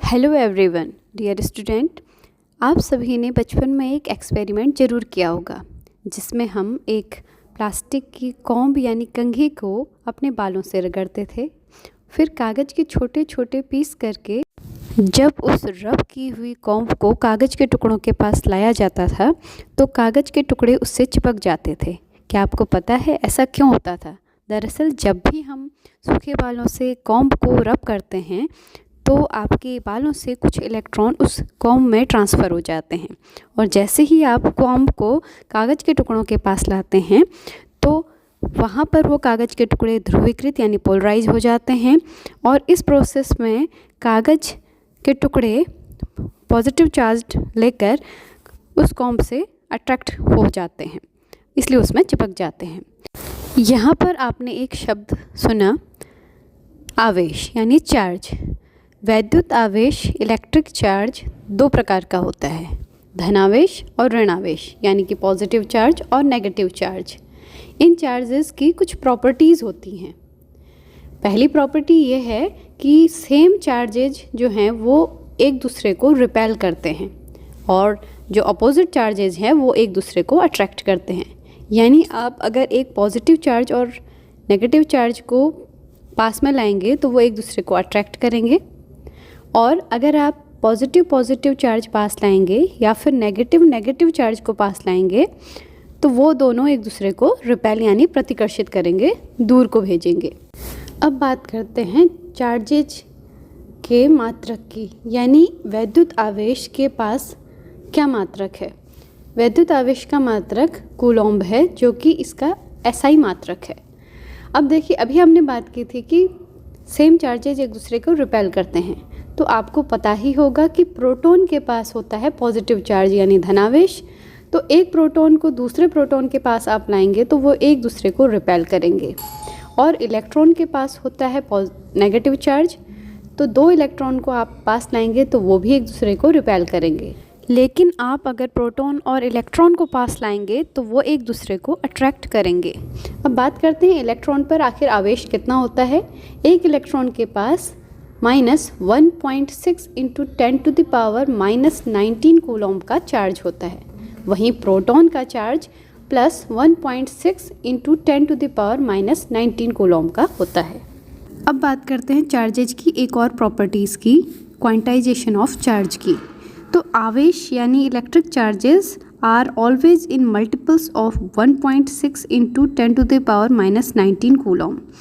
Hello everyone, dear student. आप सभी ने बचपन में एक एक्सपेरिमेंट ज़रूर किया होगा जिसमें हम एक प्लास्टिक की कॉम्ब यानी कंघी को अपने बालों से रगड़ते थे। फिर कागज़ के छोटे छोटे पीस करके जब उस रब की हुई कॉम्ब को कागज़ के टुकड़ों के पास लाया जाता था तो कागज़ के टुकड़े उससे चिपक जाते थे। क्या आपको पता है ऐसा क्यों होता था? दरअसल जब भी हम सूखे बालों से कॉम्ब को रब करते हैं तो आपके बालों से कुछ इलेक्ट्रॉन उस कॉम्ब में ट्रांसफ़र हो जाते हैं और जैसे ही आप कॉम्ब को कागज़ के टुकड़ों के पास लाते हैं तो वहाँ पर वो कागज़ के टुकड़े ध्रुवीकृत यानी पोलराइज हो जाते हैं और इस प्रोसेस में कागज़ के टुकड़े पॉजिटिव चार्ज लेकर उस कॉम्ब से अट्रैक्ट हो जाते हैं, इसलिए उसमें चिपक जाते हैं। यहाँ पर आपने एक शब्द सुना, आवेश यानी चार्ज। वैद्युत आवेश इलेक्ट्रिक चार्ज दो प्रकार का होता है, धनावेश और ऋणावेश यानी कि पॉजिटिव चार्ज और नेगेटिव चार्ज। इन चार्जेस की कुछ प्रॉपर्टीज़ होती हैं। पहली प्रॉपर्टी ये है कि सेम चार्जेज जो हैं वो एक दूसरे को रिपेल करते हैं और जो अपोजिट चार्जेज हैं वो एक दूसरे को अट्रैक्ट करते हैं। यानी आप अगर एक पॉजिटिव चार्ज और नेगेटिव चार्ज को पास में लाएंगे तो वो एक दूसरे को अट्रैक्ट करेंगे, और अगर आप पॉजिटिव चार्ज पास लाएंगे या फिर नेगेटिव चार्ज को पास लाएंगे तो वो दोनों एक दूसरे को रिपेल यानी प्रतिकर्षित करेंगे, दूर को भेजेंगे। अब बात करते हैं चार्जेज के मात्रक की, यानी वैद्युत आवेश के पास क्या मात्रक है। वैद्युत आवेश का मात्रक कूलॉम्ब है, जो कि इसका एसआई मात्रक है। अब देखिए, अभी हमने बात की थी कि सेम चार्जेज एक दूसरे को रिपेल करते हैं, तो आपको पता ही होगा कि प्रोटॉन के पास होता है पॉजिटिव चार्ज यानी धनावेश। तो एक प्रोटॉन को दूसरे प्रोटॉन के पास आप लाएंगे तो वो एक दूसरे को रिपेल करेंगे, और इलेक्ट्रॉन के पास होता है नेगेटिव चार्ज। तो दो इलेक्ट्रॉन को आप पास लाएंगे तो वो भी एक दूसरे को रिपेल करेंगे। लेकिन आप अगर प्रोटॉन और इलेक्ट्रॉन को पास लाएंगे तो वो एक दूसरे को अट्रैक्ट करेंगे। अब बात करते हैं इलेक्ट्रॉन पर आखिर आवेश कितना होता है। एक इलेक्ट्रॉन के पास -1.6 इंटू 10⁻⁻19 कूलॉम्ब का चार्ज होता है। वहीं प्रोटॉन का चार्ज +1.6 इंटू 10⁻⁻19 कूलॉम्ब का होता है। अब बात करते हैं चार्जेज की एक और प्रॉपर्टीज़ की, क्वांटाइजेशन ऑफ चार्ज की। तो आवेश यानी electric charges are always in multiples of 1.6 into 10⁻⁻19 coulomb,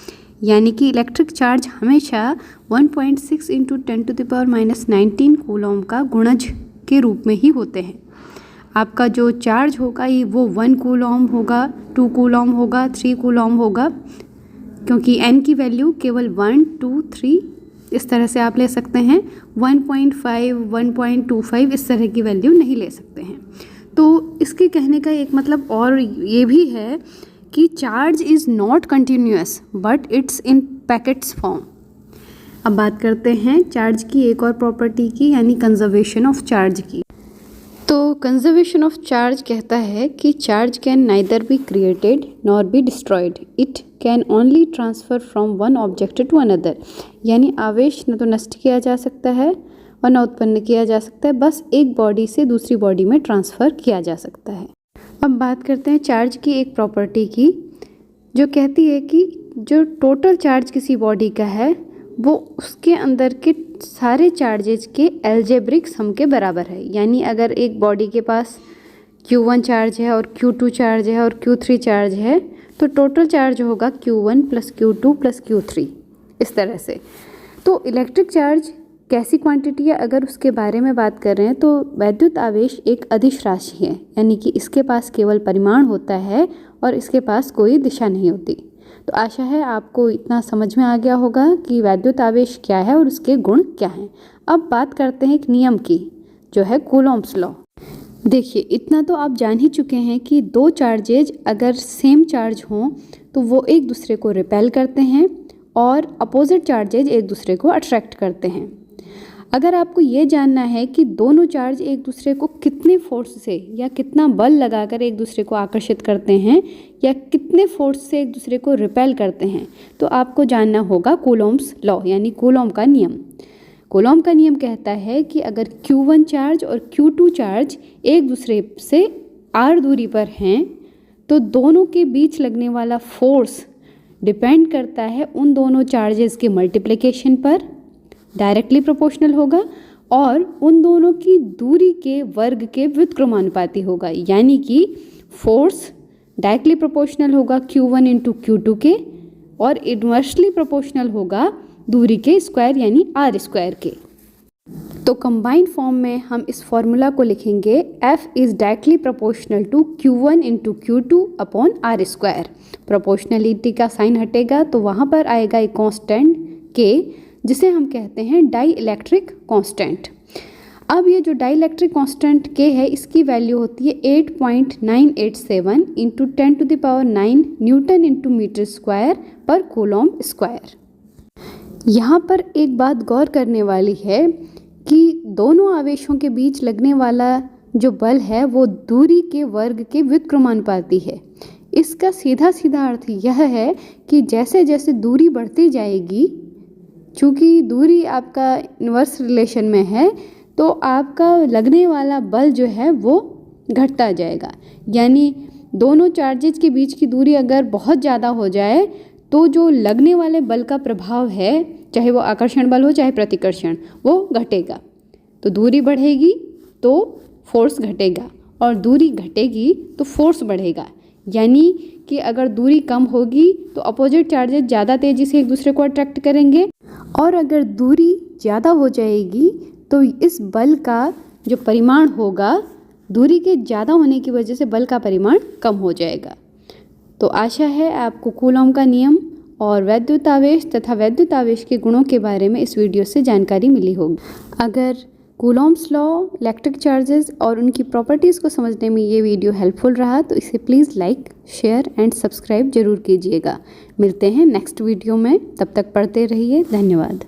यानी कि इलेक्ट्रिक चार्ज हमेशा 1.6 इंटू 10⁻⁻19 कूलॉम्ब का गुणज के रूप में ही होते हैं। आपका जो चार्ज होगा ये वो 1 कूलॉम्ब होगा, 2 कूलॉम्ब होगा, 3 कूलॉम्ब होगा, क्योंकि n की वैल्यू केवल 1, 2, 3 इस तरह से आप ले सकते हैं। 1.5, 1.25 इस तरह की वैल्यू नहीं ले सकते हैं। तो इसके कहने का एक मतलब और ये भी है कि charge is not continuous but it's in packets form. अब बात करते हैं चार्ज की एक और प्रॉपर्टी की, यानी कंजर्वेशन ऑफ चार्ज की। तो कंजर्वेशन ऑफ चार्ज कहता है कि charge can neither be created nor be destroyed, it can only transfer from one object to another. यानी आवेश न तो नष्ट किया जा सकता है और न उत्पन्न किया जा सकता है, बस एक बॉडी से दूसरी बॉडी में ट्रांसफ़र किया जा सकता है। अब बात करते हैं चार्ज की एक प्रॉपर्टी की, जो कहती है कि जो टोटल चार्ज किसी बॉडी का है वो उसके अंदर के सारे चार्जेज के एल्जेब्रिक सम के बराबर है। यानी अगर एक बॉडी के पास Q1 चार्ज है और Q2 चार्ज है और Q3 चार्ज है तो टोटल चार्ज होगा Q1 + Q2 + Q3, इस तरह से। तो इलेक्ट्रिक चार्ज कैसी क्वांटिटी है, अगर उसके बारे में बात कर रहे हैं तो वैद्युत आवेश एक अदिश राशि है, यानी कि इसके पास केवल परिमाण होता है और इसके पास कोई दिशा नहीं होती। तो आशा है आपको इतना समझ में आ गया होगा कि वैद्युत आवेश क्या है और उसके गुण क्या हैं। अब बात करते हैं एक नियम की, जो है कूलॉम्ब्स लॉ। देखिए, इतना तो आप जान ही चुके हैं कि दो चार्जेज अगर सेम चार्ज हों तो वो एक दूसरे को रिपेल करते हैं और अपोजिट चार्जेज एक दूसरे को अट्रैक्ट करते हैं। अगर आपको ये जानना है कि दोनों चार्ज एक दूसरे को कितने फोर्स से या कितना बल लगाकर एक दूसरे को आकर्षित करते हैं या कितने फोर्स से एक दूसरे को रिपेल करते हैं, तो आपको जानना होगा कूलॉम्ब्स लॉ यानी कूलॉम्ब का नियम। कूलॉम का नियम कहता है कि अगर Q1 चार्ज और Q2 चार्ज एक दूसरे से r दूरी पर हैं तो दोनों के बीच लगने वाला फोर्स डिपेंड करता है उन दोनों चार्जेस के मल्टीप्लिकेशन पर, डायरेक्टली प्रोपोर्शनल होगा, और उन दोनों की दूरी के वर्ग के व्युत्क्रमानुपाती होगा। यानी कि फोर्स डायरेक्टली प्रोपोर्शनल होगा Q1 इंटू Q2 के और इन्वर्सली प्रोपोर्शनल होगा दूरी के स्क्वायर यानी r स्क्वायर के। तो कंबाइंड फॉर्म में हम इस फॉर्मूला को लिखेंगे F is directly proportional to Q1 into Q2 upon r square. Proportionality का साइन हटेगा तो वहाँ पर आएगा एक कांस्टेंट K, जिसे हम कहते हैं डाई इलेक्ट्रिक कांस्टेंट। अब ये जो डाई इलेक्ट्रिक कांस्टेंट K है, इसकी वैल्यू होती है 8.987 into 10⁹ newton into metre square पर कूलॉम स्क्वायर। यहाँ पर एक बात गौर करने वाली है कि दोनों आवेशों के बीच लगने वाला जो बल है वो दूरी के वर्ग के व्युत्क्रमानुपाती है। इसका सीधा सीधा अर्थ यह है कि जैसे जैसे दूरी बढ़ती जाएगी, चूँकि दूरी आपका इन्वर्स रिलेशन में है, तो आपका लगने वाला बल जो है वो घटता जाएगा। यानी दोनों चार्जेस के बीच की दूरी अगर बहुत ज़्यादा हो जाए तो जो लगने वाले बल का प्रभाव है, चाहे वो आकर्षण बल हो चाहे प्रतिकर्षण, वो घटेगा। तो दूरी बढ़ेगी तो फोर्स घटेगा और दूरी घटेगी तो फोर्स बढ़ेगा। यानी कि अगर दूरी कम होगी तो अपोजिट चार्जेस ज़्यादा तेज़ी से एक दूसरे को अट्रैक्ट करेंगे, और अगर दूरी ज़्यादा हो जाएगी तो इस बल का जो परिमाण होगा, दूरी के ज़्यादा होने की वजह से बल का परिमाण कम हो जाएगा। तो आशा है आपको कूलॉम का नियम और वैद्युत आवेश तथा वैद्युत आवेश के गुणों के बारे में इस वीडियो से जानकारी मिली होगी। अगर कूलॉम्स लॉ, इलेक्ट्रिक चार्जेस और उनकी प्रॉपर्टीज़ को समझने में ये वीडियो हेल्पफुल रहा तो इसे please like, share and subscribe जरूर कीजिएगा। मिलते हैं नेक्स्ट वीडियो में, तब तक पढ़ते रहिए। धन्यवाद।